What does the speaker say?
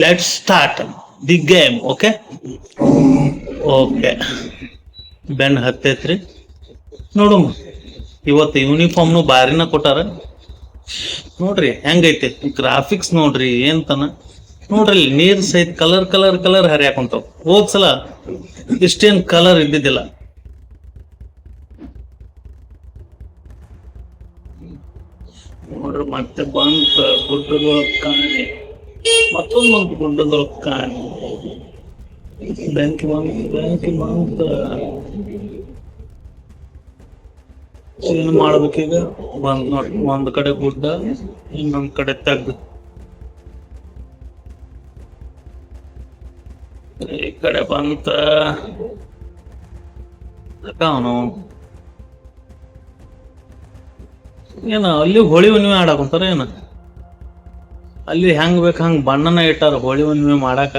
Let start the game. Okay okay ಬೆನ್ ಹತ್ತೈತ್ರಿ ನೋಡು. ಇವತ್ತು ಯೂನಿಫಾರ್ಮ್ನು ಬಾರಿನ ಕೊಟ್ಟಾರ ನೋಡ್ರಿ ಹೆಂಗೈತಿ ಗ್ರಾಫಿಕ್ಸ್. ನೋಡ್ರಿ ಏನ್ ತನ ನೋಡ್ರಿ ನೀರ್ ಸಹಿತ ಕಲರ್ ಕಲರ್ ಕಲರ್ ಹರಿಯಾಕೊಂತಾವ. ಹೋದ್ಸಲ ಇಷ್ಟೇನ್ ಕಲರ್ ಇದ್ದಿದ್ದಿಲ್ಲ. ನೋಡ್ರಿ ಮತ್ತೆ ಬಂತ ಗುಡ್ಡದೊಳಗ್ ಕಾಣಿ, ಮತ್ತೊಂದು ಗುಡ್ಡದೊಳಗ್ ಕಾಣಿ. ಬೆಂಕಿ ಬಂತ ಏನ್ ಮಾಡ್ಬೇಕೀಗ? ನೋಡ್ರಿ ಒಂದ್ ಕಡೆ ಗುಡ್ಡ, ಇನ್ನೊಂದ್ ಕಡೆ ತೆಗ್ದು, ಈ ಕಡೆ ಬಂತ ಅವನು ಏನ ಅಲ್ಲಿ ಹೋಳಿ ಹುಣ್ಣಿಮೆ ಆಡಾಕುಂತಾರ ಏನ? ಅಲ್ಲಿ ಹೆಂಗ್ ಬೇಕ ಹಂಗ್ ಬಣ್ಣನ ಇಟ್ಟಾರ ಹೋಳಿ ಹುಣ್ಣಿಮೆ ಮಾಡಾಕ.